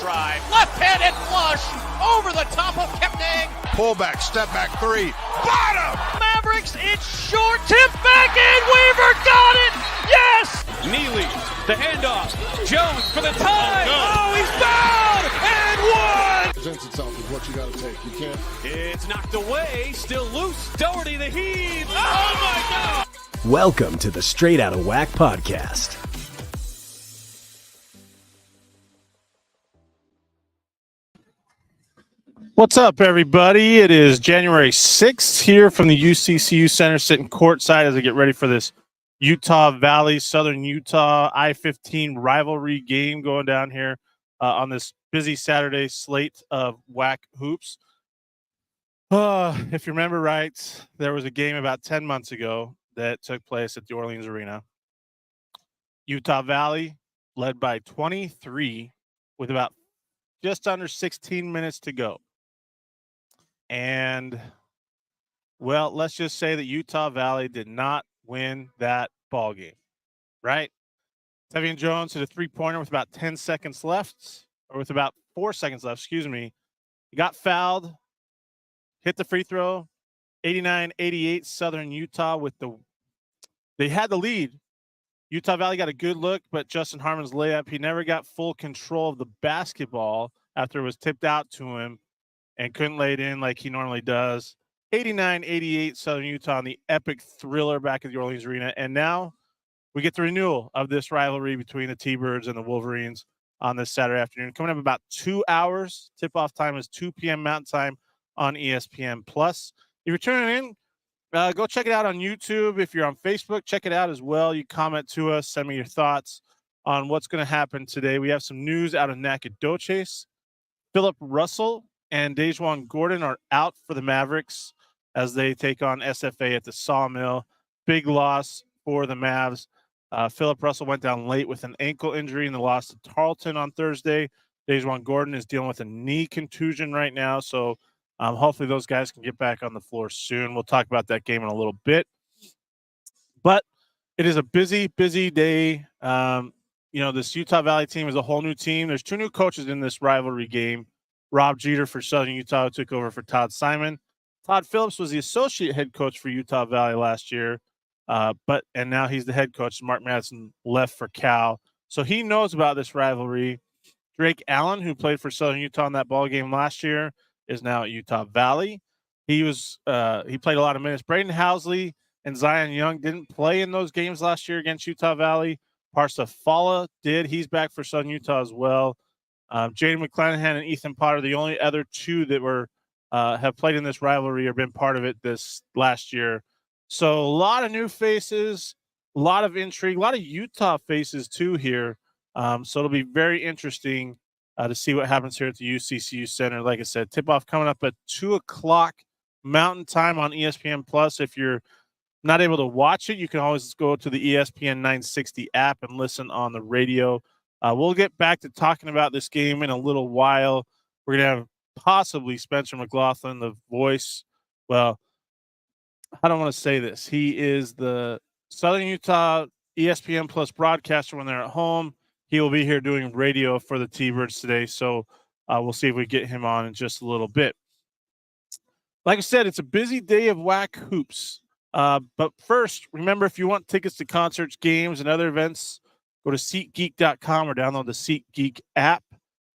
drive. Left-handed flush over the top of Kepning. Pullback, step back three. Bottom! Mavericks, it's short. Tip back in. Weaver got it. Yes! Neely, the handoff. Jones for the tie. Oh, he's fouled and one. Presents itself is what you got to take. You can't. It's knocked away. Still loose. Doherty, the heave. Oh, my God. Welcome to the Straight Outta WAC podcast. What's up, everybody? It is January 6th here from the UCCU Center, sitting courtside as I get ready for this Utah Valley, Southern Utah I-15 rivalry game going down here on this busy Saturday slate of WAC hoops. If you remember right, there was a game about 10 months ago that took place at the Orleans Arena. Utah Valley led by 23 with about just under 16 minutes to go. And, well, let's just say that Utah Valley did not win that ball game, right? Tevian Jones hit a three-pointer with about 10 seconds left, or with about 4 seconds left, excuse me. He got fouled, hit the free throw, 89-88 Southern Utah they had the lead. Utah Valley got a good look, but Justin Harmon's layup, he never got full control of the basketball after it was tipped out to him and couldn't lay it in like he normally does. 89-88 Southern Utah on the epic thriller back at the Orleans Arena. And now we get the renewal of this rivalry between the T-Birds and the Wolverines on this Saturday afternoon. Coming up about 2 hours. Tip-off time is 2 p.m. Mountain Time on ESPN+. If you're tuning in, go check it out on YouTube. If you're on Facebook, check it out as well. You comment to us, send me your thoughts on what's going to happen today. We have some news out of Nacogdoches. Philip Russell and Dejuan Gordon are out for the Mavericks as they take on SFA at the Sawmill. Big loss for the Mavs. Philip Russell went down late with an ankle injury in the loss to Tarleton on Thursday. Dejuan Gordon is dealing with a knee contusion right now, so hopefully those guys can get back on the floor soon. We'll talk about that game in a little bit. But it is a busy, busy day. This Utah Valley team is a whole new team. There's two new coaches in this rivalry game. Rob Jeter for Southern Utah, who took over for Todd Simon. Todd Phillips was the associate head coach for Utah Valley last year, and now he's the head coach. Mark Madsen left for Cal, so he knows about this rivalry. Drake Allen, who played for Southern Utah in that ball game last year, is now at Utah Valley. He played a lot of minutes. Braden Housley and Zion Young didn't play in those games last year against Utah Valley. Parsa Fala did. He's back for Southern Utah as well. Jaden McClanahan and Ethan Potter, the only other two that have played in this rivalry or been part of it this last year. So a lot of new faces, a lot of intrigue, a lot of Utah faces too here. So it'll be very interesting to see what happens here at the UCCU Center. Like I said, tip-off coming up at 2 o'clock Mountain Time on ESPN+. If you're not able to watch it, you can always go to the ESPN 960 app and listen on the radio. We'll get back to talking about this game in a little while. We're going to have possibly Spencer McLaughlin, the voice. Well, I don't want to say this. He is the Southern Utah ESPN Plus broadcaster when they're at home. He will be here doing radio for the T-Birds today, so we'll see if we get him on in just a little bit. Like I said, it's a busy day of WAC hoops. But first, remember, if you want tickets to concerts, games, and other events, go to SeatGeek.com or download the SeatGeek app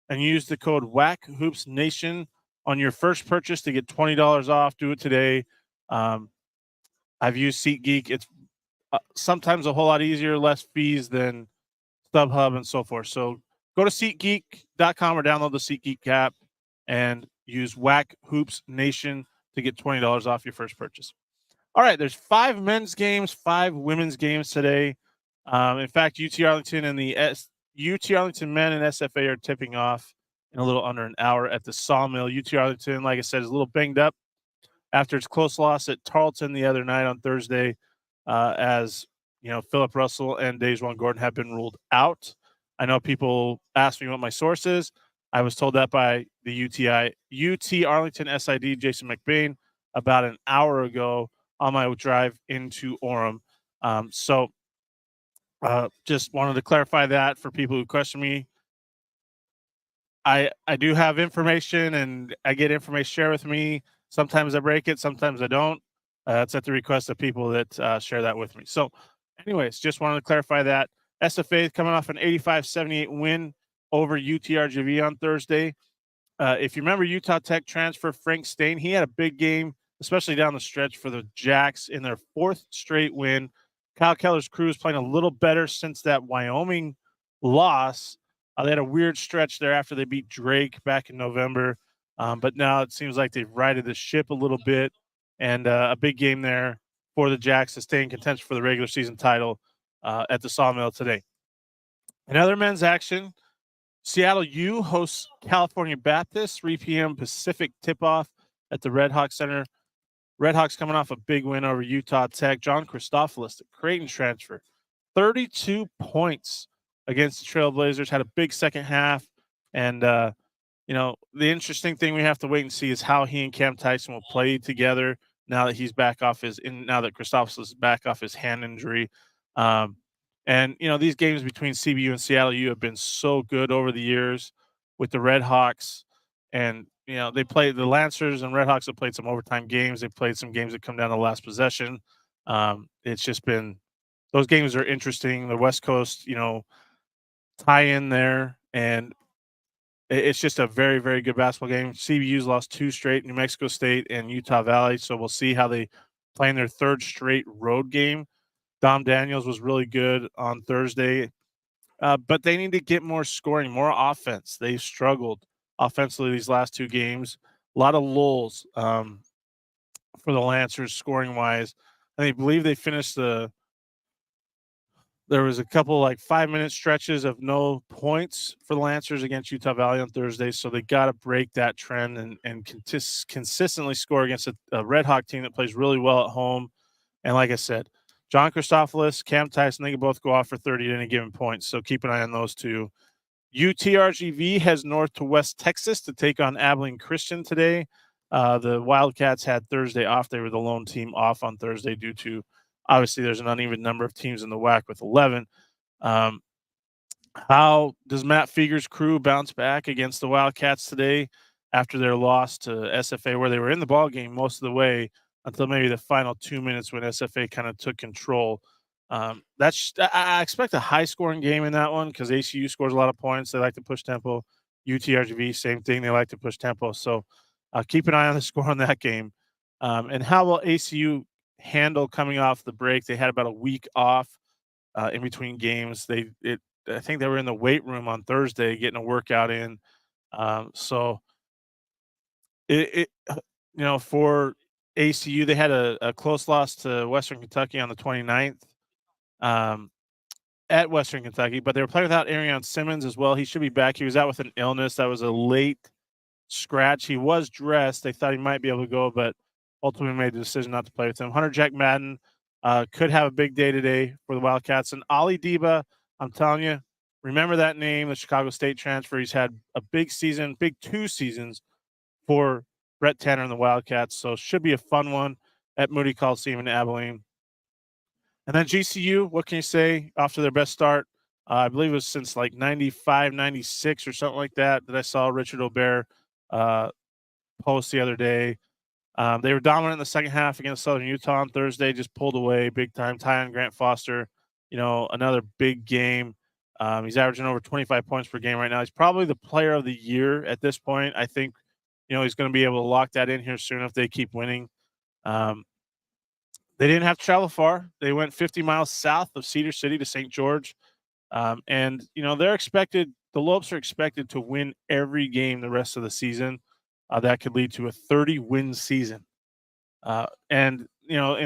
and use the code WACHoopsNation on your first purchase to get $20 off. Do it today. I've used SeatGeek. It's sometimes a whole lot easier, less fees than StubHub and so forth. So go to SeatGeek.com or download the SeatGeek app and use WACHoopsNation to get $20 off your first purchase. All right, there's 5 men's games, 5 women's games today. In fact, UT Arlington and the UT Arlington men and SFA are tipping off in a little under an hour at the Sawmill. UT Arlington, like I said, is a little banged up after its close loss at Tarleton the other night on Thursday, as Philip Russell and Dejuan Gordon have been ruled out. I know people ask me what my source is. I was told that by the UT Arlington SID, Jason McBain, about an hour ago on my drive into Orem. Just wanted to clarify that for people who question me. I do have information, and I get information shared with me. Sometimes I break it, sometimes I don't. It's at the request of people that share that with me. So, anyways, just wanted to clarify that. SFA coming off an 85-78 win over UTRGV on Thursday. If you remember Utah Tech transfer Frank Stain, he had a big game, especially down the stretch for the Jacks in their 4th straight win. Kyle Keller's crew is playing a little better since that Wyoming loss. They had a weird stretch there after they beat Drake back in November, but now it seems like they've righted the ship a little bit, and a big game there for the Jacks to stay in contention for the regular season title at the Sawmill today. In other men's action, Seattle U hosts California Baptist, 3 p.m. Pacific tip-off at the Red Hawk Center. Redhawks coming off a big win over Utah Tech. John Christophilus, the Creighton transfer, 32 points against the Trailblazers, had a big second half. And, the interesting thing we have to wait and see is how he and Cam Tyson will play together now that he's back off now that Christophilus is back off his hand injury. These games between CBU and Seattle U have been so good over the years with the Redhawks. And, they played the Lancers and Redhawks have played some overtime games. They've played some games that come down to the last possession. It's just been – those games are interesting. The West Coast, tie in there. And it's just a very, very good basketball game. CBU's lost 2 straight, New Mexico State and Utah Valley. So we'll see how they play in their 3rd straight road game. Dom Daniels was really good on Thursday. But they need to get more scoring, more offense. They've struggled offensively these last 2 games. A lot of lulls for the Lancers scoring-wise. I believe they finished there was a couple 5-minute stretches of no points for the Lancers against Utah Valley on Thursday, so they got to break that trend and consistently score against a Red Hawk team that plays really well at home. And like I said, John Christophilus, Cam Tyson, they can both go off for 30 at any given point, so keep an eye on those 2. UTRGV heads north to West Texas to take on Abilene Christian today. The Wildcats had Thursday off. They were the lone team off on Thursday due to, obviously, there's an uneven number of teams in the WAC with 11. How does Matt Feger's crew bounce back against the Wildcats today after their loss to SFA, where they were in the ballgame most of the way until maybe the final 2 minutes when SFA kind of took control? I expect a high-scoring game in that one because ACU scores a lot of points. They like to push tempo. UTRGV, same thing. They like to push tempo. So keep an eye on the score on that game. And how will ACU handle coming off the break? They had about a week off in between games. I think they were in the weight room on Thursday getting a workout in. For ACU, they had a close loss to Western Kentucky on the 29th. At Western Kentucky, but they were playing without Arion Simmons as well. He should be back. He was out with an illness. That was a late scratch. He was dressed. They thought he might be able to go, but ultimately made the decision not to play with him. Hunter Jack Madden could have a big day today for the Wildcats. And Ali Deba, I'm telling you, remember that name, the Chicago State transfer. He's had a big 2 seasons for Brett Tanner and the Wildcats. So should be a fun one at Moody Coliseum in Abilene. And then GCU, what can you say after their best start? I believe it was since 95, 96 or something like that I saw Richard Aubert post the other day. They were dominant in the second half against Southern Utah on Thursday, just pulled away big time. Tyon Grant Foster, another big game. He's averaging over 25 points per game right now. He's probably the player of the year at this point. I think, he's going to be able to lock that in here soon if they keep winning. They didn't have to travel far. They went 50 miles south of Cedar City to St. George. The Lopes are expected to win every game the rest of the season. That could lead to a 30-win season. In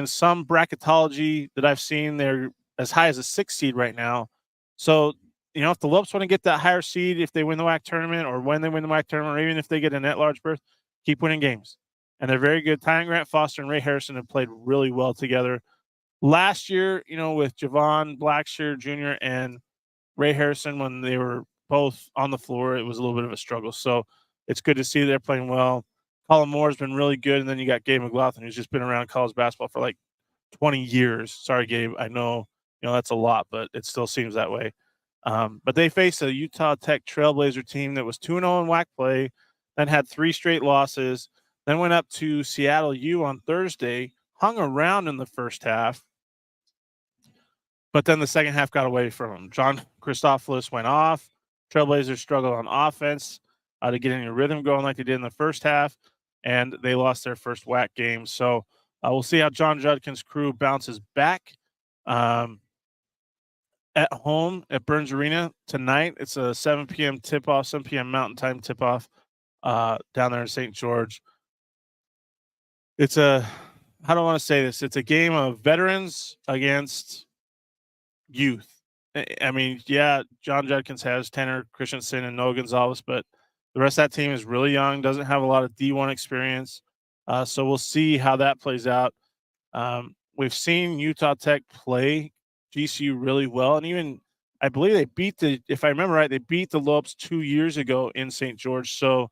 some bracketology that I've seen, they're as high as a 6 seed right now. So, if the Lopes want to get that higher seed, if they win the WAC tournament or when they win the WAC tournament, or even if they get an at-large berth, keep winning games. And they're very good. Tyon Grant Foster and Ray Harrison have played really well together. Last year, with Javon Blackshear Jr. and Ray Harrison, when they were both on the floor, it was a little bit of a struggle. So it's good to see they're playing well. Colin Moore's been really good. And then you got Gabe McLaughlin, who's just been around college basketball for 20 years. Sorry, Gabe. I know, that's a lot, but it still seems that way. But they faced a Utah Tech Trailblazer team that was 2-0 in WAC play, then had 3 straight losses, then went up to Seattle U on Thursday, hung around in the first half, but then the second half got away from them. John Christophilus went off. Trailblazers struggled on offense to get any rhythm going like they did in the first half, and they lost their first WAC game. So we'll see how John Judkin's crew bounces back. At home at Burns Arena tonight. It's a 7 p.m. tip-off, 7 p.m. Mountain Time tip-off down there in St. George. It's how do I want to say this? It's a game of veterans against youth. I mean, yeah, John Judkins has Tanner Christensen and Noah Gonzalez, but the rest of that team is really young, doesn't have a lot of D1 experience. So we'll see how that plays out. We've seen Utah Tech play GCU really well, and even I believe they beat if I remember right, they beat the Lopes 2 years ago in St. George. So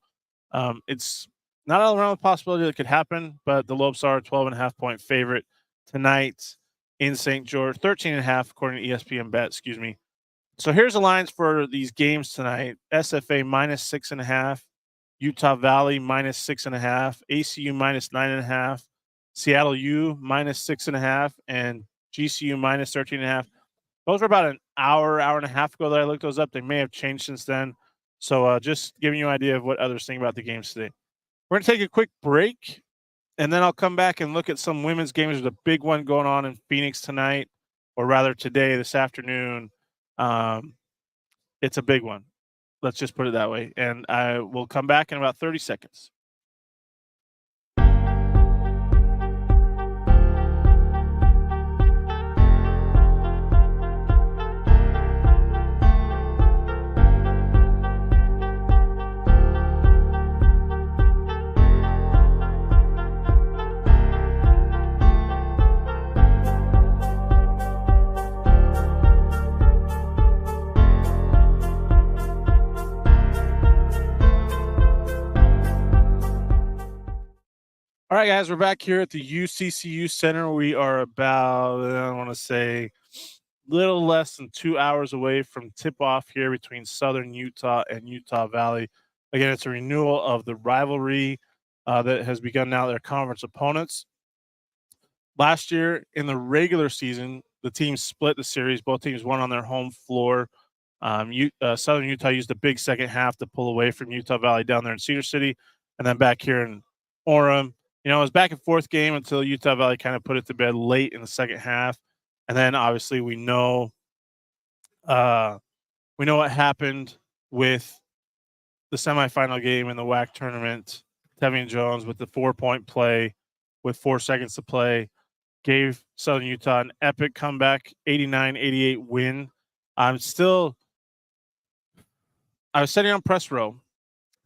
it's not all around the possibility that could happen, but the Lopes are a 12.5-point favorite tonight in St. George, 13.5 according to ESPN Bet. Excuse me. So here's the lines for these games tonight: SFA -6.5, Utah Valley -6.5, ACU -9.5. Seattle U -6.5, and GCU -13.5. Those were about an hour and a half ago that I looked those up. They may have changed since then. So just giving you an idea of what others think about the games today. We're going to take a quick break, and then I'll come back and look at some women's games. There's a big one going on in Phoenix tonight, or rather today, this afternoon. It's a big one. Let's just put it that way. And I will come back in about 30 seconds. All right, guys, we're back here at the UCCU Center. We are about, I want to say, little less than 2 hours away from tip-off here between Southern Utah and Utah Valley. Again, it's a renewal of the rivalry that has begun now. Their conference opponents. Last year, in the regular season, the teams split the series. Both teams won on their home floor. Southern Utah used a big second half to pull away from Utah Valley down there in Cedar City, and then back here in Orem. It was back and forth game until Utah Valley kind of put it to bed late in the second half. And then obviously we know what happened with the semifinal game in the WAC tournament. Tevian Jones with the 4-point play with 4 seconds to play gave Southern Utah an epic comeback, 89-88 win. I was sitting on press row,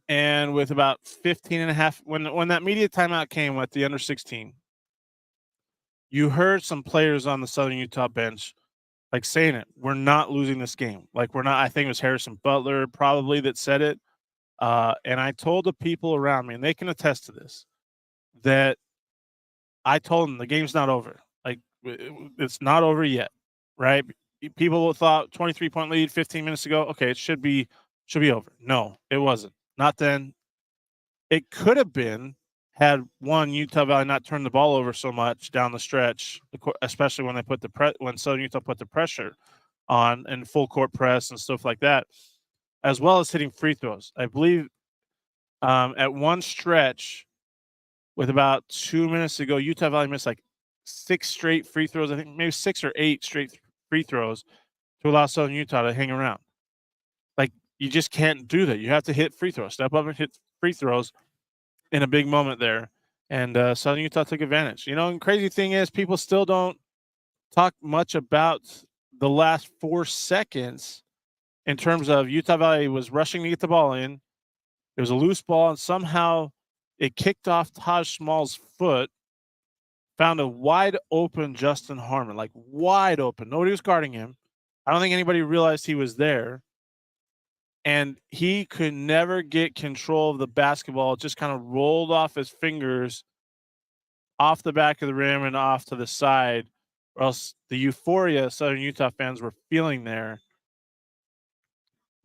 and with about 15 and a half, when that media timeout came with the under 16, you heard some players on the Southern Utah bench like saying it, we're not losing this game. Like, we're not. I think it was Harrison Butler probably that said it. And I told the people around me, and they can attest to this, that I told them the game's not over. Like, it's not over yet, right? People thought 23-point lead 15 minutes ago. Okay, it should be over. No, it wasn't. Not then. It could have been had Utah Valley not turned the ball over so much down the stretch, especially when when Southern Utah put the pressure on and full court press and stuff like that, as well as hitting free throws. I believe at one stretch with about 2 minutes to go, Utah Valley missed like 6 straight free throws. I think maybe 6 or 8 straight free throws to allow Southern Utah to hang around. Like, you just can't do that. You have to hit free throws, step up and hit free throws in a big moment there. And Southern Utah took advantage. And crazy thing is, people still don't talk much about the last 4 seconds in terms of Utah Valley was rushing to get the ball in. It was a loose ball, and somehow it kicked off Taj Small's foot, found a wide open Justin Harmon, like wide open. Nobody was guarding him. I don't think anybody realized he was there. And he could never get control of the basketball. It just kind of rolled off his fingers, off the back of the rim and off to the side, or else the euphoria Southern Utah fans were feeling there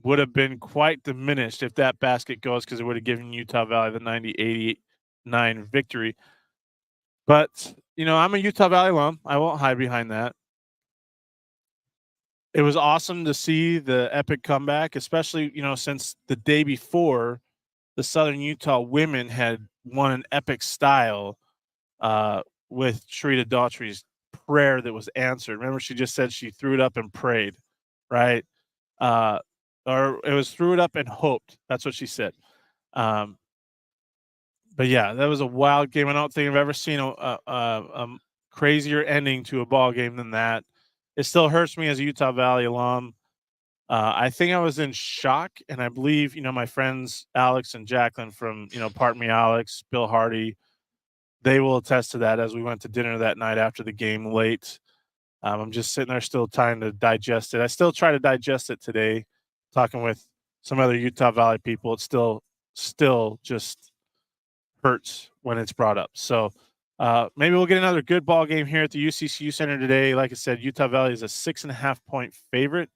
would have been quite diminished if that basket goes, because it would have given Utah Valley the 90-89 victory. But, I'm a Utah Valley alum. I won't hide behind that. It was awesome to see the epic comeback, especially, since the day before, the Southern Utah women had won an epic style with Sharita Daughtry's prayer that was answered. Remember, she just said she threw it up and prayed, right? Or it was threw it up and hoped. That's what she said. But yeah, that was a wild game. I don't think I've ever seen a crazier ending to a ball game than that. It still hurts me as a Utah Valley alum. I think I was in shock, and I believe, my friends Alex and Jacqueline from, Part Me Alex, Bill Hardy, they will attest to that as we went to dinner that night after the game late. I'm just sitting there still trying to digest it. I still try to digest it today, talking with some other Utah Valley people. It still just hurts when it's brought up. So maybe we'll get another good ball game here at the UCCU Center today. Like I said, Utah Valley is a 6.5-point favorite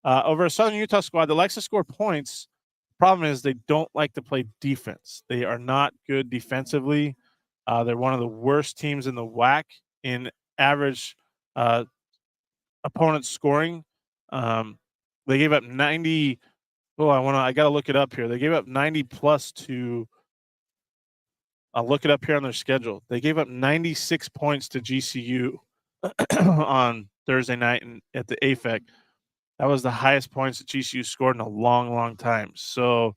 over a Southern Utah squad that likes to score points. Problem is they don't like to play defense. They are not good defensively. They're one of the worst teams in the WAC in average opponent scoring. They gave up 90. I got to look it up here. They gave up 90 plus to. I'll look it up here on their schedule. They gave up 96 points to GCU on Thursday night at the AFEC. That was the highest points that GCU scored in a long, long time. So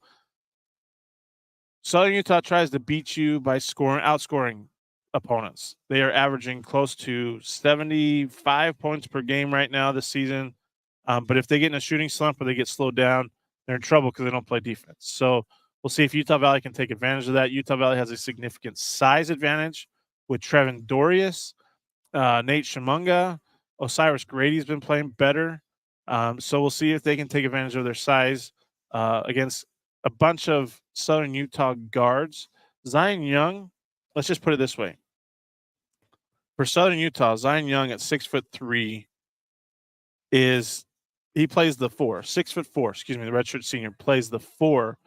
Southern Utah tries to beat you by outscoring opponents. They are averaging close to 75 points per game right now this season. But if they get in a shooting slump or they get slowed down, they're in trouble because they don't play defense. So we'll see if Utah Valley can take advantage of that. Utah Valley has a significant size advantage with Trevin Dorius, Nate Shimunga. Osiris Grady's been playing better. So we'll see if they can take advantage of their size against a bunch of Southern Utah guards. Zion Young, let's just put it this way. For Southern Utah, Zion Young at 6'3" he plays the 4. 6'4", the redshirt senior plays the 4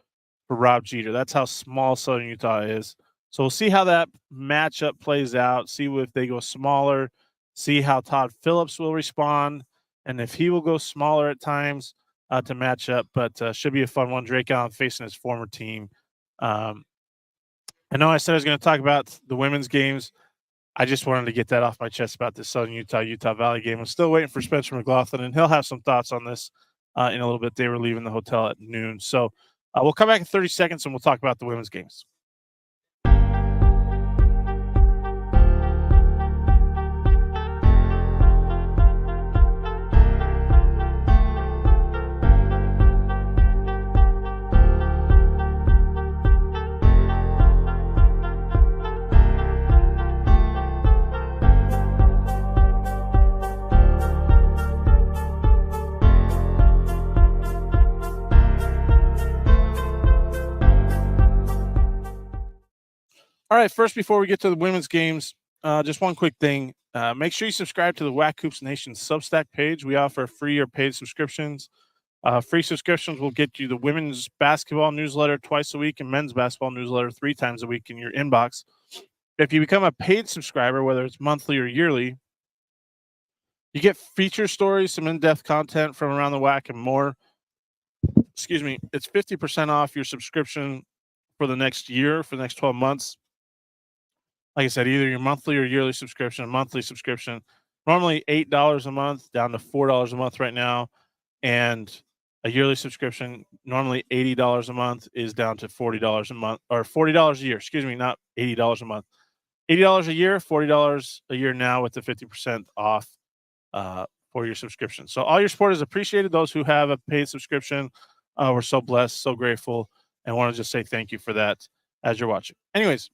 for Rob Jeter. That's how small Southern Utah is. So we'll see how that matchup plays out, see if they go smaller, see how Todd Phillips will respond, and if he will go smaller at times to match up. But should be a fun one. Drake Allen facing his former team. I know I said I was going to talk about the women's games. I just wanted to get that off my chest about this Southern Utah Valley game. I'm still waiting for Spencer McLaughlin, and he'll have some thoughts on this in a little bit. They were leaving the hotel at noon. So we'll come back in 30 seconds, and we'll talk about the women's games. All right, first, before we get to the women's games, just one quick thing. Make sure you subscribe to the WAC Hoops Nation Substack page. We offer free or paid subscriptions. Free subscriptions will get you the women's basketball newsletter twice a week and men's basketball newsletter 3 times a week in your inbox. If you become a paid subscriber, whether it's monthly or yearly, you get feature stories, some in-depth content from around the WAC, and more. Excuse me. It's 50% off your subscription for the next year, for the next 12 months. Like I said, either your monthly or yearly subscription. A monthly subscription, normally $8 a month, down to $4 a month right now. And a yearly subscription, normally $80 a month, is down to $40 a month, or $40 a year. Excuse me, not $80 a month. $80 a year, $40 a year now with the 50% off for your subscription. So all your support is appreciated. Those who have a paid subscription, we're so blessed, so grateful, and want to just say thank you for that as you're watching. Anyways,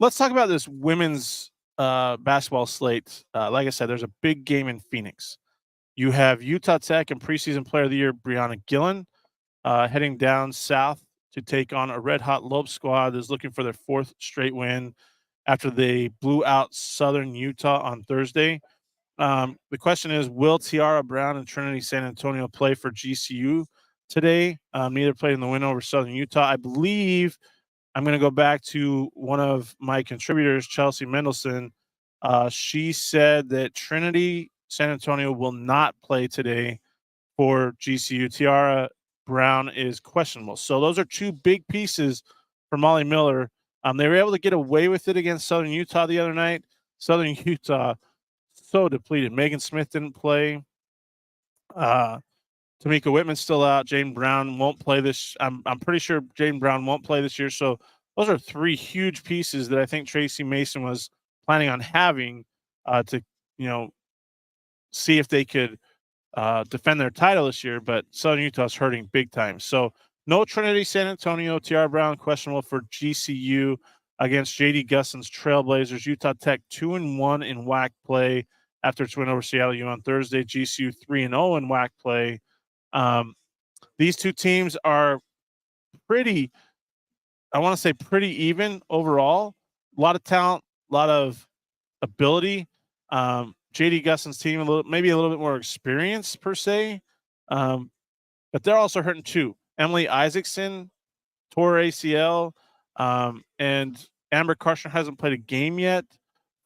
let's talk about this women's basketball slate. Like I said, there's a big game in Phoenix. You have Utah Tech and preseason player of the year, Brianna Gillen, heading down south to take on a red-hot Loeb squad that's looking for their 4th straight win after they blew out Southern Utah on Thursday. The question is, will Tiara Brown and Trinity San Antonio play for GCU today. Neither played in the win over Southern Utah. I believe I'm going to go back to one of my contributors, Chelsea Mendelson. She said that Trinity San Antonio will not play today for GCU. Tiara Brown is questionable. So those are two big pieces for Molly Miller. They were able to get away with it against Southern Utah the other night. Southern Utah, so depleted. Megan Smith didn't play. Tamika Whitman's still out. Jane Brown won't play this. I'm pretty sure Jane Brown won't play this year. So those are three huge pieces that I think Tracy Mason was planning on having to, see if they could defend their title this year. But Southern Utah's hurting big time. So no Trinity San Antonio. Tiara Brown questionable for GCU against JD Gusson's Trailblazers. Utah Tech 2-1 in WAC play after its win over Seattle U on Thursday. GCU 3-0 in WAC play. These two teams are pretty even overall. A lot of talent, a lot of ability. JD Gusson's team maybe a little bit more experience per se, but they're also hurting too. Emily Isaacson tore ACL, and Amber Karshner hasn't played a game yet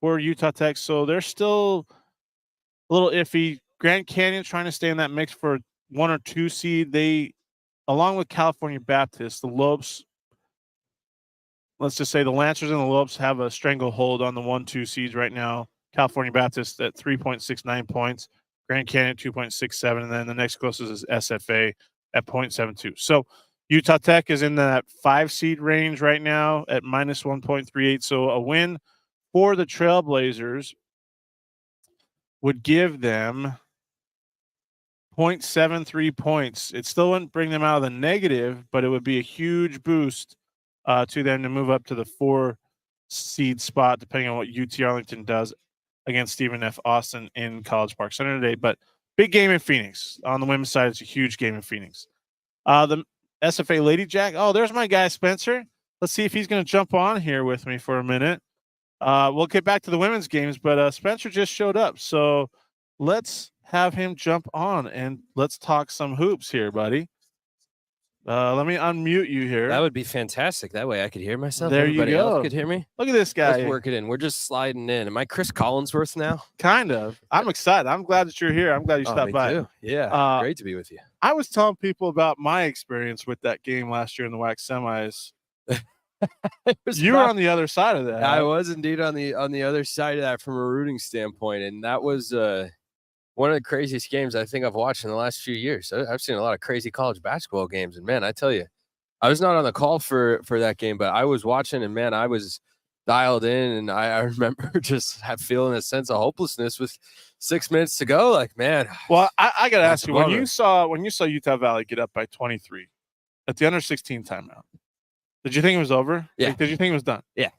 for Utah Tech, so they're still a little iffy. Grand Canyon trying to stay in that mix for 1 or 2 seed. They, along with California Baptist, the Lopes, let's just say the Lancers and the Lopes have a stranglehold on the 1-2 seeds right now. California Baptist at 3.69 points, Grand Canyon 2.67, and then the next closest is SFA at 0.72. So Utah Tech is in that 5 seed range right now at minus 1.38. So a win for the Trailblazers would give them 0.73 points. It still wouldn't bring them out of the negative, but it would be a huge boost to them to move up to the 4 seed spot, depending on what UT Arlington does against Stephen F. Austin in College Park Center today. But big game in Phoenix. On the women's side, it's a huge game in Phoenix. The SFA Lady Jack. Oh, there's my guy, Spencer. Let's see if he's going to jump on here with me for a minute. We'll get back to the women's games, but Spencer just showed up. So let's have him jump on and let's talk some hoops here, buddy. Let me unmute you here. That would be fantastic. That way I could hear myself. There Everybody you go. else could hear me. Look at this guy. Let's work it in. We're just sliding in. Am I Chris Collinsworth now? Kind of. I'm excited. I'm glad that you're here. I'm glad you stopped by. Too. Yeah, great to be with you. I was telling people about my experience with that game last year in the WAC semis. You were on the other side of that. I was indeed on the other side of that from a rooting standpoint, and that was one of the craziest games I think I've watched in the last few years. I've seen a lot of crazy college basketball games, and man, I tell you, I was not on the call for that game, but I was watching, and man, I was dialed in, and I remember just feeling a sense of hopelessness with 6 minutes to go. Like, man. Well, I got to ask you, when you saw Utah Valley get up by 23 at the under 16 timeout, did you think it was over? Yeah. Like, did you think it was done? Yeah.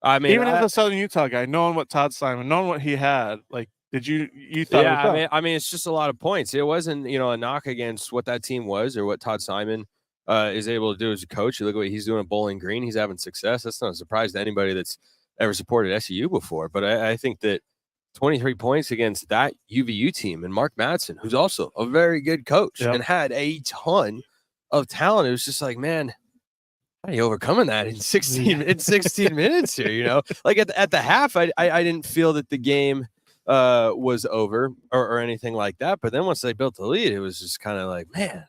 I mean, even as a Southern Utah guy, knowing what Todd Simon, knowing what he had, like, did you thought? Yeah, it was I mean, it's just a lot of points. It wasn't, a knock against what that team was or what Todd Simon is able to do as a coach. You look at what he's doing at Bowling Green. He's having success. That's not a surprise to anybody that's ever supported SU before. But I think that 23 points against that UVU team and Mark Madsen, who's also a very good coach and had a ton of talent. It was just like, man, how are you overcoming that in 16 minutes here? Like at the half, I didn't feel that the game was over or anything like that. But then once they built the lead, it was just kind of like, man,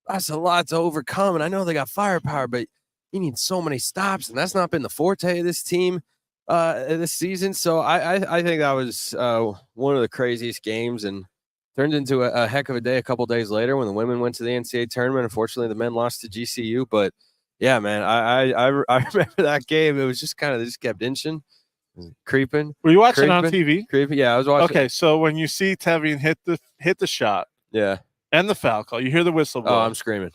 that's a lot to overcome. And I know they got firepower, but you need so many stops. And that's not been the forte of this team this season. So I think that was one of the craziest games and turned into a heck of a day a couple days later when the women went to the NCAA tournament. Unfortunately, the men lost to GCU. But, yeah, man, I remember that game. It was just kind of – they just kept inching. Creeping. Were you watching on TV? Creeping. Yeah, I was watching. Okay, so when you see Tevian hit the shot, and the foul call, you hear the whistle blow. Oh, I'm screaming.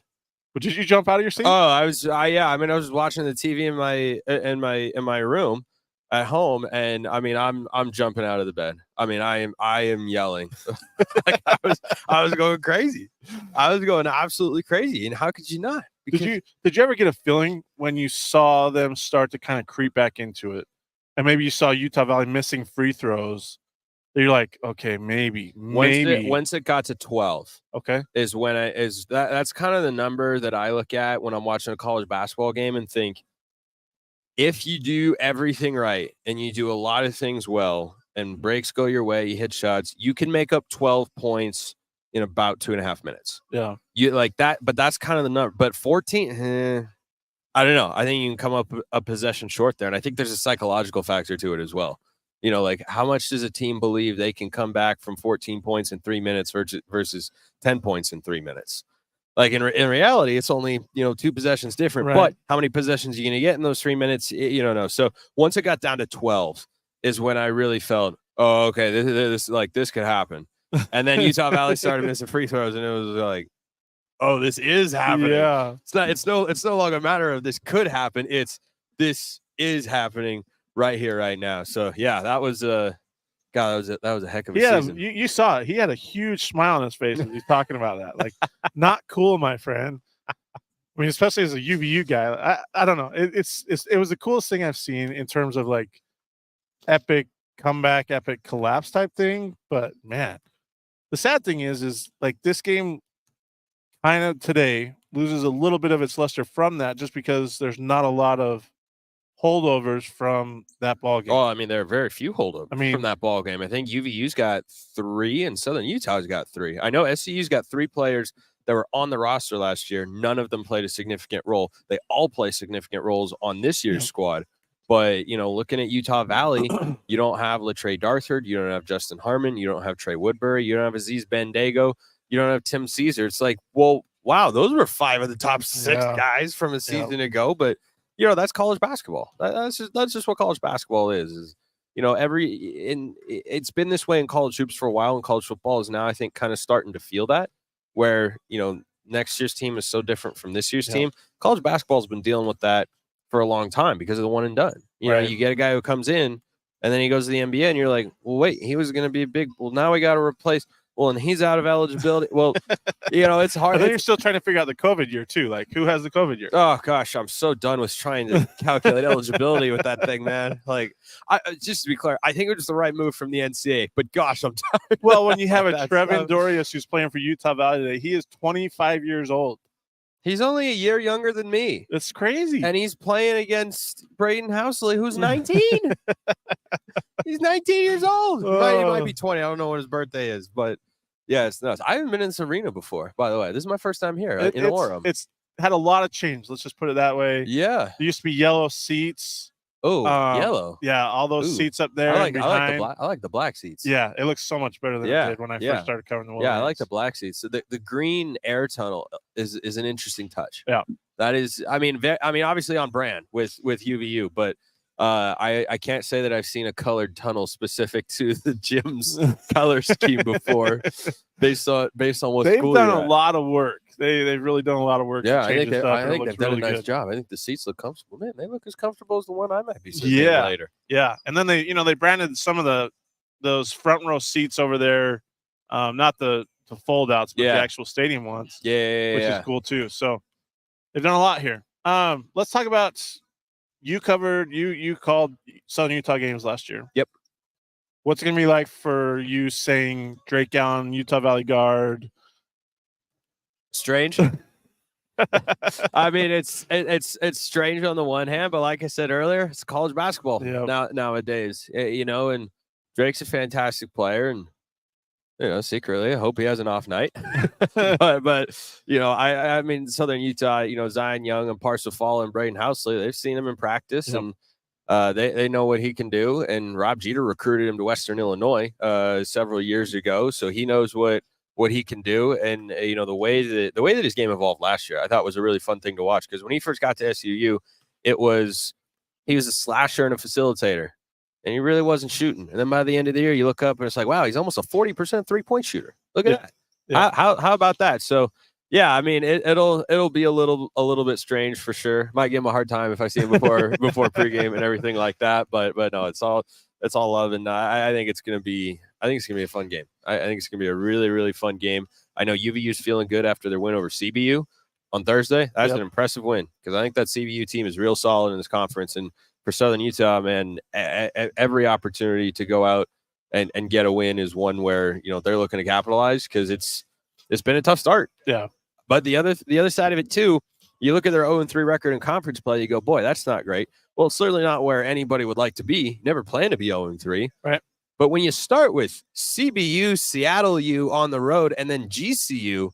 But did you jump out of your seat? Oh, I was watching the TV in my room at home, and I mean, I'm jumping out of the bed. I mean, I am yelling. Like I was going crazy. I was going absolutely crazy. And how could you not? Did you ever get a feeling when you saw them start to kind of creep back into it? And maybe you saw Utah Valley missing free throws You're like, okay, maybe. Once it got to 12, Okay. is when that's kind of the number that I look at when I'm watching a college basketball game and think, if you do everything right and you do a lot of things well and breaks go your way, you hit shots, you can make up 12 points in about 2.5 minutes. Yeah. You like that, but that's kind of the number. But 14, I don't know. I think you can come up a possession short there. And I think there's a psychological factor to it as well. Like how much does a team believe they can come back from 14 points in 3 minutes versus 10 points in 3 minutes? Like in reality, it's only, 2 possessions different, Right. but how many possessions are you going to get in those 3 minutes? You don't know. So once it got down to 12 is when I really felt, oh, okay, this could happen. And then Utah Valley started missing free throws, and it was like, oh, this is happening. Yeah. It's no longer a matter of this could happen. It's this is happening right here, right now. So yeah, that was that was a heck of a season. You saw it. He had a huge smile on his face as he's talking about that. Like, not cool, my friend. I mean, especially as a UVU guy. I don't know. It was the coolest thing I've seen in terms of like epic comeback, epic collapse type thing. But man, the sad thing is like this game kind of today loses a little bit of its luster from that, just because there's not a lot of holdovers from that ball game. Oh, I mean, there are very few holdovers from that ball game. I think UVU's got 3 and Southern Utah's got 3. I know SCU's got 3 players that were on the roster last year. None of them played a significant role. They all play significant roles on this year's squad. But, looking at Utah Valley, you don't have Latrey Darthard. You don't have Justin Harmon. You don't have Trey Woodbury. You don't have Aziz Bendago. You don't have Tim Caesar. It's like, well, wow, those were 5 of the top 6 guys from a season ago. But, that's college basketball. That's just what college basketball is it's been this way in college hoops for a while, and college football is now, I think, kind of starting to feel that, where, next year's team is so different from this year's team. College basketball has been dealing with that for a long time because of the one and done. You get a guy who comes in and then he goes to the NBA and you're like, well, wait, he was going to be now we got to replace. Well, and he's out of eligibility. Well, it's hard. I think you're still trying to figure out the COVID year too. Like, who has the COVID year? Oh gosh, I'm so done with trying to calculate eligibility with that thing, man. Like, just to be clear, I think it was the right move from the NCAA. But gosh, I'm tired. Well, when you have a Trevin Dorius who's playing for Utah Valley today, he is 25 years old. He's only a year younger than me. That's crazy. And he's playing against Braden Housley, who's 19. He's 19 years old. He might be 20. I don't know what his birthday is, but yeah, it's nuts. I haven't been in this arena before, by the way. This is my first time here in Orem. It's had a lot of change. Let's just put it that way. Yeah. There used to be yellow seats. Oh, yellow. Yeah, all those seats up there. I like the black seats. Yeah, it looks so much better than it did when I first started covering the World. Yeah, I like the black seats. So the green air tunnel is an interesting touch. Yeah. That is, I mean, obviously on brand with UVU, but I can't say that I've seen a colored tunnel specific to the gym's color scheme before, based on what they've school done you're a at. lot of work. They've really done a lot of work. Yeah, I think they've done a nice good. job. I think the seats look comfortable. Man, they look as comfortable as the one I might be sitting in later. Yeah, and then they branded some of those front row seats over there, not the fold outs, but the actual stadium ones. Which is cool too. So they've done a lot here. Let's talk about you called Southern Utah games last year. Yep. What's it gonna be like for you saying Drake Allen, Utah Valley guard? Strange. I mean, it's strange on the one hand, but like I said earlier, it's college basketball nowadays. And Drake's a fantastic player, and secretly I hope he has an off night. but I mean, Southern Utah, Zion Young and Parsifal and Braden Housley, they've seen him in practice, and they know what he can do. And Rob Jeter recruited him to Western Illinois several years ago, so he knows what he can do. And the way that his game evolved last year, I thought was a really fun thing to watch, because when he first got to SUU, he was a slasher and a facilitator, and he really wasn't shooting. And then by the end of the year, you look up and it's like, wow, he's almost a 40% 3-point shooter. Look at that. Yeah. How about that? So yeah, I mean, it'll be a little bit strange for sure. Might give him a hard time if I see him before pregame and everything like that. But no, it's all love, and I think it's gonna be a fun game. I think it's gonna be a really, really fun game. I know UVU's feeling good after their win over CBU on Thursday. That's an impressive win, because I think that CBU team is real solid in this conference. And for Southern Utah, man, every opportunity to go out and get a win is one where, they're looking to capitalize because it's been a tough start. Yeah. But the other side of it too, you look at their 0-3 record in conference play, you go, boy, that's not great. Well, it's certainly not where anybody would like to be. Never plan to be 0-3. Right. But when you start with CBU, Seattle U on the road, and then GCU,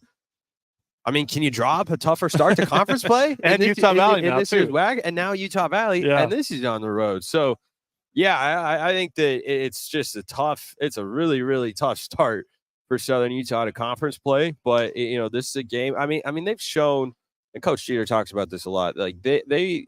I mean, can you draw up a tougher start to conference play? And Utah Valley now, this too. year's WAC, and now Utah Valley, and this is on the road. So, yeah, I think that it's just it's a really, really tough start for Southern Utah to conference play. But, this is a game. I mean, they've shown, and Coach Jeter talks about this a lot, like they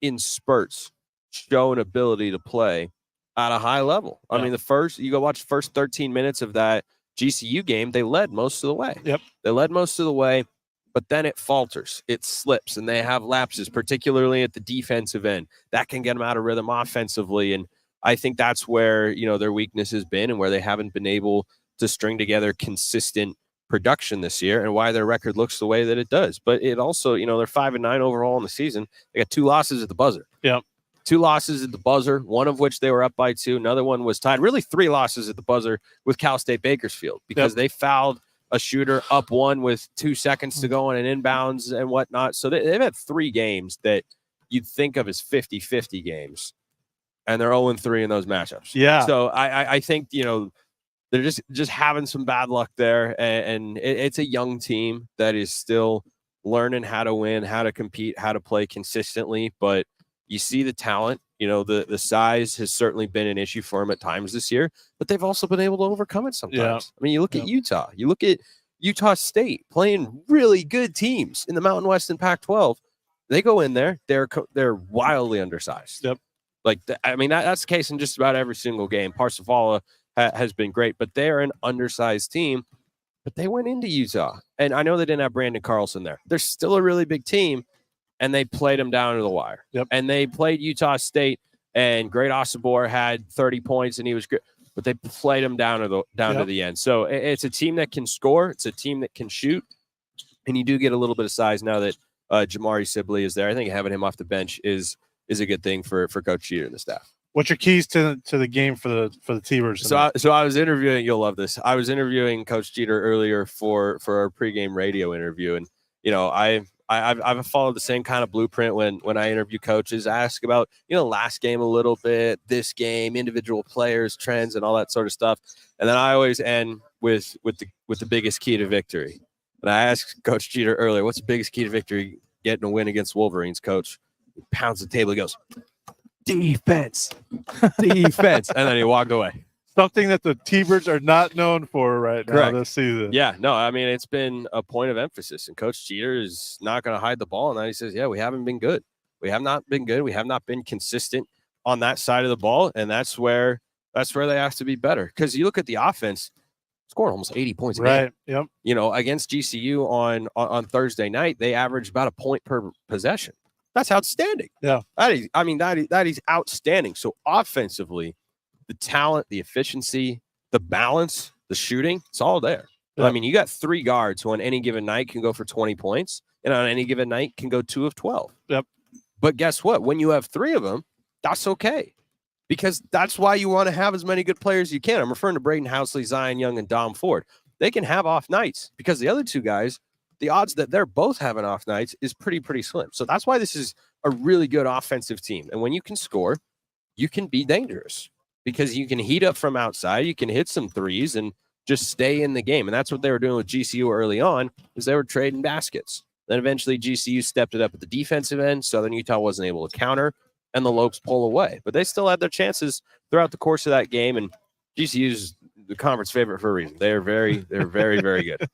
in spurts show an ability to play at a high level. I mean, you go watch the first 13 minutes of that GCU game, they led most of the way. Yep. They led most of the way, but then it falters, it slips, and they have lapses, particularly at the defensive end. That can get them out of rhythm offensively, and I think that's where, their weakness has been and where they haven't been able to string together consistent production this year and why their record looks the way that it does. But it also, they're 5-9 overall in the season. They got 2 losses at the buzzer. Yeah. 2 losses at the buzzer, one of which they were up by 2. Another one was tied. Really 3 losses at the buzzer with Cal State Bakersfield because they fouled a shooter up 1 with 2 seconds to go on an inbounds and whatnot. So they've had 3 games that you'd think of as 50-50 games, and they're 0-3 in those matchups. Yeah. So I think, they're just having some bad luck there, and it's a young team that is still learning how to win, how to compete, how to play consistently. But you see the talent. The size has certainly been an issue for them at times this year, but they've also been able to overcome it sometimes. Yeah. I mean, you look at Utah. You look at Utah State playing really good teams in the Mountain West and Pac-12. They go in there, they're wildly undersized. Yep. That's the case in just about every single game. Parsifala has been great, but they're an undersized team. But they went into Utah, and I know they didn't have Brandon Carlson there. They're still a really big team, and they played them down to the wire. Yep. And they played Utah State, and Great Osabor had 30 points, and he was good. But they played them down to the end. So it's a team that can score. It's a team that can shoot, and you do get a little bit of size now that Jamari Sibley is there. I think having him off the bench is a good thing for Coach Jeter and the staff. What's your keys to the game for the T-Birds? So I was interviewing. You'll love this. I was interviewing Coach Jeter earlier for our pregame radio interview, and I've followed the same kind of blueprint when I interview coaches. I ask about last game a little bit, this game, individual players, trends, and all that sort of stuff, and then I always end with the biggest key to victory. And I asked Coach Jeter earlier, "What's the biggest key to victory? Getting a win against Wolverines, Coach?" He pounds the table. He goes, defense, defense, and then he walked away. Something that the T-Birds are not known for right now this season. Yeah, no, I mean, it's been a point of emphasis, and Coach Jeter is not going to hide the ball. And then he says, yeah, we haven't been good. We have not been good. We have not been consistent on that side of the ball, and that's where they have to be better. Because you look at the offense, scoring almost 80 points a game. Yep. Against GCU on Thursday night, they averaged about a point per possession. That's outstanding. Yeah. That is outstanding. So offensively, the talent, the efficiency, the balance, the shooting, it's all there. Yeah. I mean, you got 3 guards who on any given night can go for 20 points, and on any given night can go 2 of 12. Yep. But guess what? When you have 3 of them, that's okay. Because that's why you want to have as many good players as you can. I'm referring to Braden Housley, Zion Young, and Dom Ford. They can have off nights because the other 2 guys, the odds that they're both having off nights is pretty slim. So that's why this is a really good offensive team. And when you can score, you can be dangerous because you can heat up from outside. You can hit some threes and just stay in the game. And that's what they were doing with GCU early on, is they were trading baskets. Then eventually GCU stepped it up at the defensive end. Southern Utah wasn't able to counter, and the Lokes pull away. But they still had their chances throughout the course of that game. And GCU's the conference favorite for a reason. They're very, very good.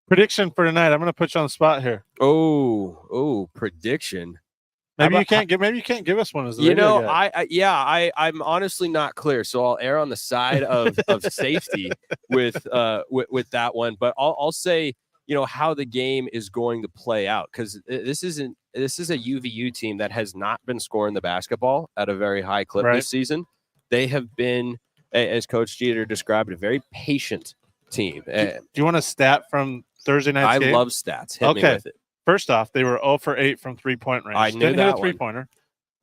Prediction for tonight. I'm going to put you on the spot here. Oh, prediction. Maybe you can't give us one as the radio guy. I'm honestly not clear, so I'll err on the side of safety with that one. But I'll say, how the game is going to play out, because this is a UVU team that has not been scoring the basketball at a very high clip this season. They have been, as Coach Jeter described, a very patient team. Do you want a stat from Thursday night's game? I love stats. Hit me with it. First off, they were 0 for 8 from 3-point range. I knew Didn't that hit a 3-pointer.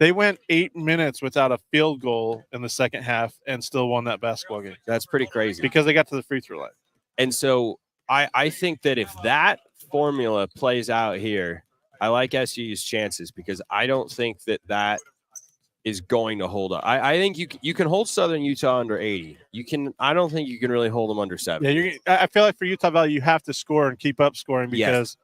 They went 8 minutes without a field goal in the second half and still won that basketball game That's pretty crazy. because they got to the free throw line. And so I think that if that formula plays out here, I like SU's chances because I don't think that is going to hold up. I think you can hold Southern Utah under 80. I don't think you can really hold them under 70. Yeah, I feel like for Utah Valley, you have to score and keep up scoring because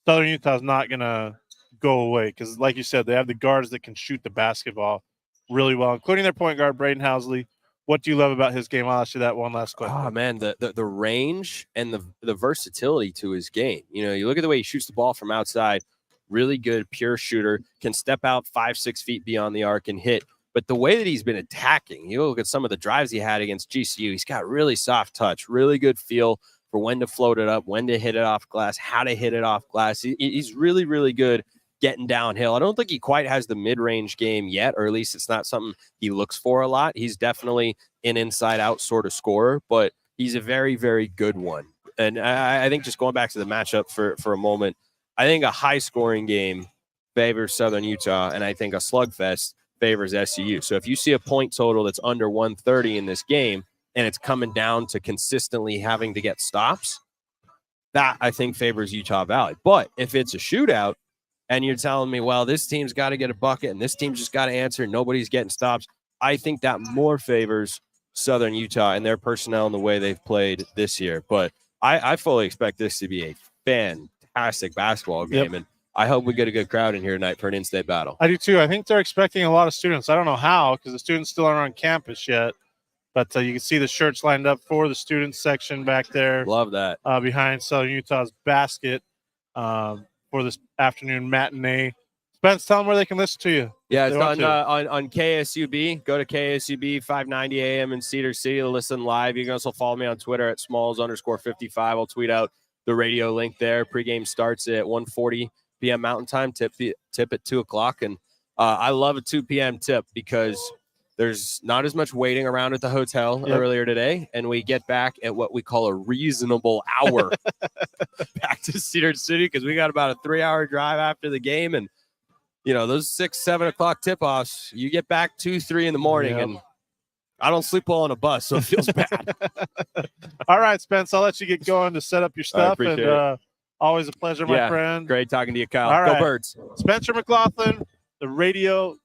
Southern Utah is not going to go away because, like you said, they have the guards that can shoot the basketball really well, including their point guard, Braden Housley. What do you love about his game? I'll ask you that one last question. Oh, man, the range and the versatility to his game. You look at the way he shoots the ball from outside, really good, pure shooter, can step out 5-6 feet beyond the arc and hit. But the way that he's been attacking, you look at some of the drives he had against GCU, he's got really soft touch, really good feel for when to float it up, when to hit it off glass, how to hit it off glass. He's really, really good getting downhill. I don't think he quite has the mid-range game yet, or at least it's not something he looks for a lot. He's definitely an inside-out sort of scorer, but he's a very, very good one. And I think just going back to the matchup for a moment, I think a high-scoring game favors Southern Utah, and I think a slugfest favors SCU. So if you see a point total that's under 130 in this game, and it's coming down to consistently having to get stops, that I think favors Utah Valley. But if it's a shootout, and you're telling me, well, this team's got to get a bucket, and this team's just got to answer, and nobody's getting stops, I think that more favors Southern Utah and their personnel and the way they've played this year. But I fully expect this to be a fantastic basketball game, and I hope we get a good crowd in here tonight for an in-state battle. I do too. I think they're expecting a lot of students. I don't know how because the students still aren't on campus yet, but you can see the shirts lined up for the students section back there. Love that. Behind Southern Utah's basket for this afternoon matinee. Spence, tell them where they can listen to you. Yeah, it's on KSUB. Go to KSUB 590 AM in Cedar City to listen live. You can also follow me on Twitter at Smalls_55. I'll tweet out the radio link there. Pregame starts at 1:40 p.m. Mountain Time. Tip at 2 o'clock. And I love a 2 p.m. tip because there's not as much waiting around at the hotel earlier today, and we get back at what we call a reasonable hour back to Cedar City because we got about a 3-hour drive after the game. And, those 6-7 o'clock tip-offs, you get back 2-3 in the morning, and I don't sleep well on a bus, so it feels bad. All right, Spence, I'll let you get going to set up your stuff. And always a pleasure, my friend. Great talking to you, Kyle. All right. Go Birds. Spencer McLaughlin, the radio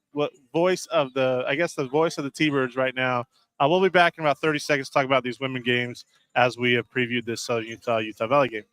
voice of the voice of the T-Birds right now. We'll be back in about 30 seconds to talk about these women games as we have previewed this Southern Utah Valley game.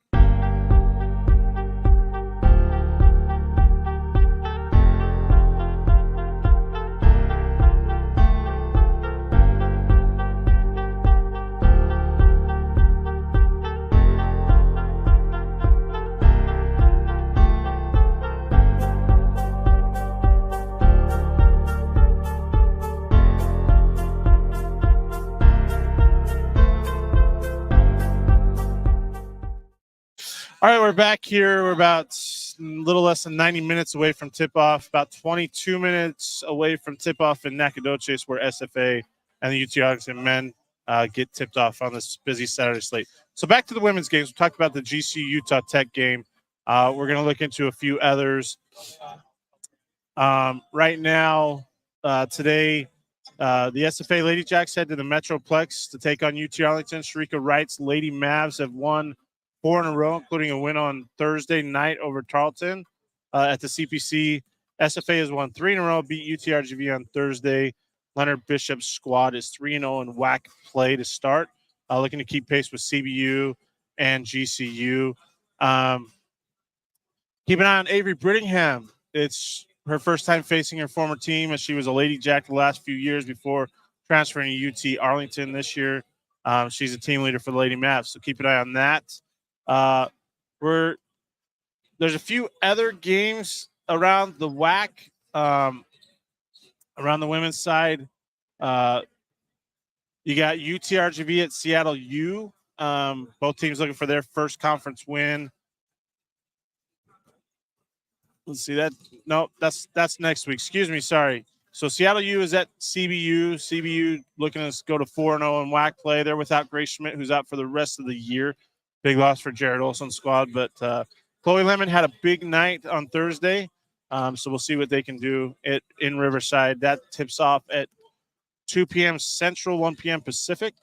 All right, we're back here. We're about a little less than 90 minutes away from tip-off, about 22 minutes away from tip-off in Nacogdoches, where SFA and the UT Arlington men get tipped off on this busy Saturday slate. So back to the women's games. We talked about the GCU-Utah Tech game. We're going to look into a few others. Right now, today, the SFA Lady Jacks head to the Metroplex to take on UT Arlington. Sharika Wright's Lady Mavs have won 4 in a row, including a win on Thursday night over Tarleton at the CPC. SFA has won 3 in a row, beat UTRGV on Thursday. Leonard Bishop's squad is 3-0 in WAC play to start, looking to keep pace with CBU and GCU. Keep an eye on Avery Brittingham. It's her first time facing her former team, as she was a Lady Jack the last few years before transferring to UT Arlington this year. She's a team leader for the Lady Mavs, so keep an eye on that. There's a few other games around the WAC, around the women's side. You got UTRGV at Seattle U. Both teams looking for their first conference win. Let's see that. No, that's next week. Excuse me. Sorry. So Seattle U is at CBU. CBU looking to go to 4-0 in WAC play. They're without Grace Schmidt, who's out for the rest of the year. Big loss for Jared Olson's squad. But Chloe Lemon had a big night on Thursday. So we'll see what they can do in Riverside. That tips off at 2 p.m. Central, 1 p.m. Pacific.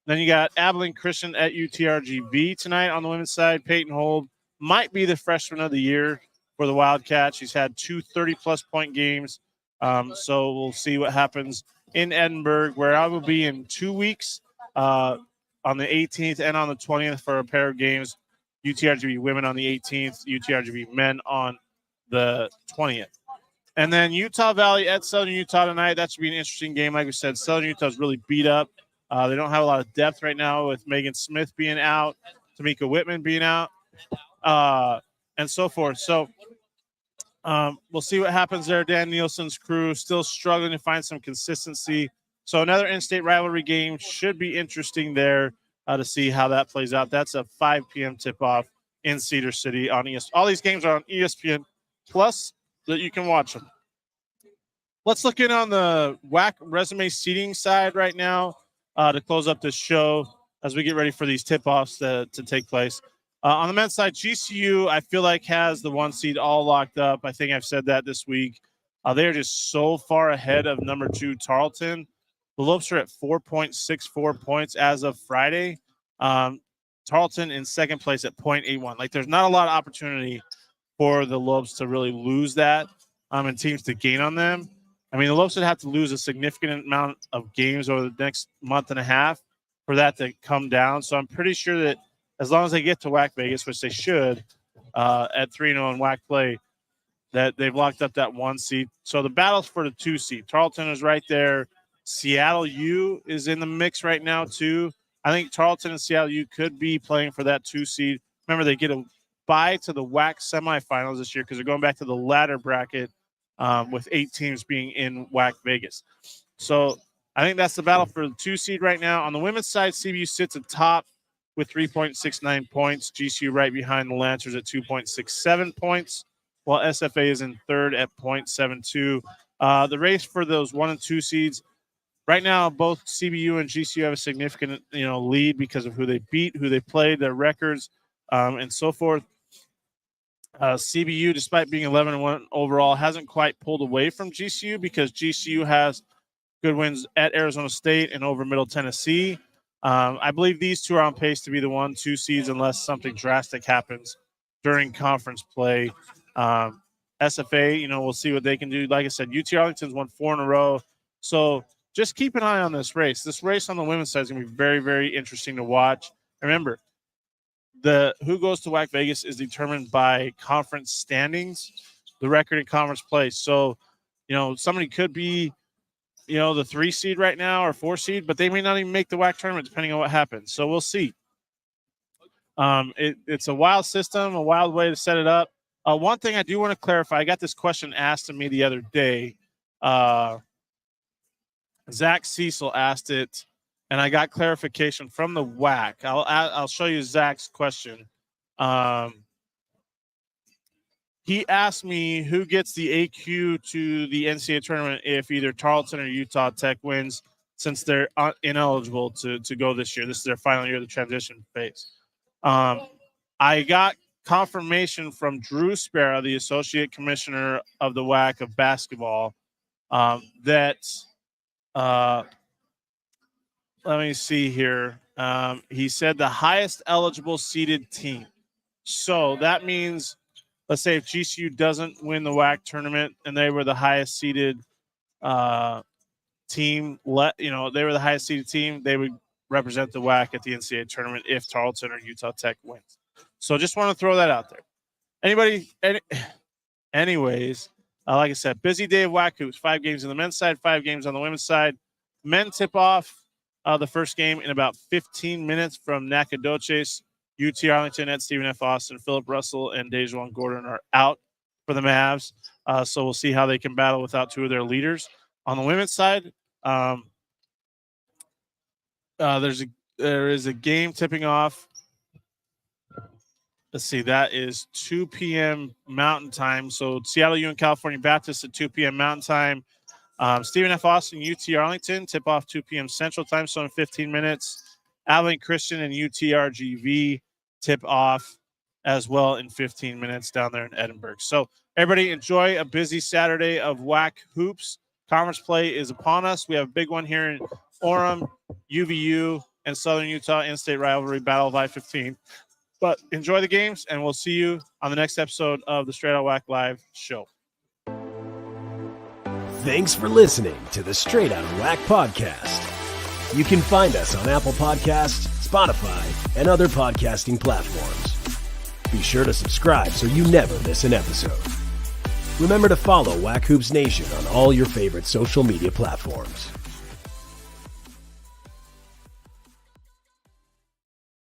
Then you got Abilene Christian at UTRGV tonight on the women's side. Peyton Hold might be the freshman of the year for the Wildcats. She's had 2 30-plus point games. So we'll see what happens in Edinburgh, where I will be in 2 weeks on the 18th and on the 20th for a pair of games. UTRGV women on the 18th, UTRGV men on the 20th. And then Utah Valley at Southern Utah tonight. That should be an interesting game. Like we said, Southern Utah's really beat up. They don't have a lot of depth right now with Megan Smith being out, Tamika Whitman being out, and so forth. So we'll see what happens there. Dan Nielsen's crew still struggling to find some consistency. So another in-state rivalry game should be interesting there to see how that plays out. That's a 5 p.m. tip-off in Cedar City on ESPN. All these games are on ESPN Plus that you can watch them. Let's look in on the WAC resume seating side right now to close up this show as we get ready for these tip-offs to take place. On the men's side, GCU, I feel like, has the 1 seed all locked up. I think I've said that this week. They're just so far ahead of number 2 Tarleton. The Lopes are at 4.64 points as of Friday. Tarleton in second place at 0.81. Like, there's not a lot of opportunity for the Lopes to really lose that and teams to gain on them. I mean, the Lopes would have to lose a significant amount of games over the next month and a half for that to come down. So I'm pretty sure that as long as they get to WAC Vegas, which they should, at 3-0 in WAC play, that they've locked up that 1 seed. So the battle's for the 2 seed. Tarleton is right there. Seattle U is in the mix right now, too. I think Tarleton and Seattle U could be playing for that 2 seed. Remember, they get a bye to the WAC semifinals this year because they're going back to the ladder bracket with 8 teams being in WAC Vegas. So I think that's the battle for the 2 seed right now. On the women's side, CBU sits atop with 3.69 points. GCU right behind the Lancers at 2.67 points, while SFA is in third at 0.72. The race for those 1 and 2 seeds, right now, both CBU and GCU have a significant lead because of who they beat, who they played, their records, and so forth. CBU, despite being 11-1 overall, hasn't quite pulled away from GCU because GCU has good wins at Arizona State and over Middle Tennessee. I believe these two are on pace to be the 1-2 seeds unless something drastic happens during conference play. SFA, we'll see what they can do. Like I said, UT Arlington's won 4 in a row. So just keep an eye on this race. This race on the women's side is going to be very, very interesting to watch. Remember, who goes to WAC Vegas is determined by conference standings, the record in conference play. So, somebody could be, the 3 seed right now or 4 seed, but they may not even make the WAC tournament depending on what happens. So we'll see. It's a wild system, a wild way to set it up. One thing I do want to clarify, I got this question asked of me the other day. Zach Cecil asked it, and I got clarification from the WAC. I'll show you Zach's question. He asked me who gets the AQ to the NCAA tournament if either Tarleton or Utah Tech wins, since they're ineligible to go this year. This is their final year of the transition phase. I got confirmation from Drew Sparrow, the associate commissioner of the WAC of basketball, that let me see here. He said the highest eligible seeded team. So that means, let's say if GCU doesn't win the WAC tournament and they were the highest seeded team, they were the highest seeded team, they would represent the WAC at the NCAA tournament if Tarleton or Utah Tech wins. So just want to throw that out there. Anyways, like I said, busy day of WAC hoops. 5 games on the men's side, 5 games on the women's side. Men tip off the first game in about 15 minutes from Nacogdoches. UT Arlington at Stephen F. Austin. Philip Russell and Dejuan Gordon are out for the Mavs. So we'll see how they can battle without 2 of their leaders. On the women's side, there is a game tipping off. Let's see, that is 2 p.m. Mountain Time. So Seattle U and California Baptist at 2 p.m. Mountain Time. Stephen F. Austin, UT Arlington, tip off 2 p.m. Central Time, so in 15 minutes. Abilene Christian and UTRGV tip off as well in 15 minutes down there in Edinburgh. So everybody enjoy a busy Saturday of WAC hoops. Conference play is upon us. We have a big one here in Orem, UVU, and Southern Utah in-state rivalry battle of I-15. But enjoy the games, and we'll see you on the next episode of the Straight Out WAC Live show. Thanks for listening to the Straight Out WAC podcast. You can find us on Apple Podcasts, Spotify, and other podcasting platforms. Be sure to subscribe so you never miss an episode. Remember to follow WAC Hoops Nation on all your favorite social media platforms.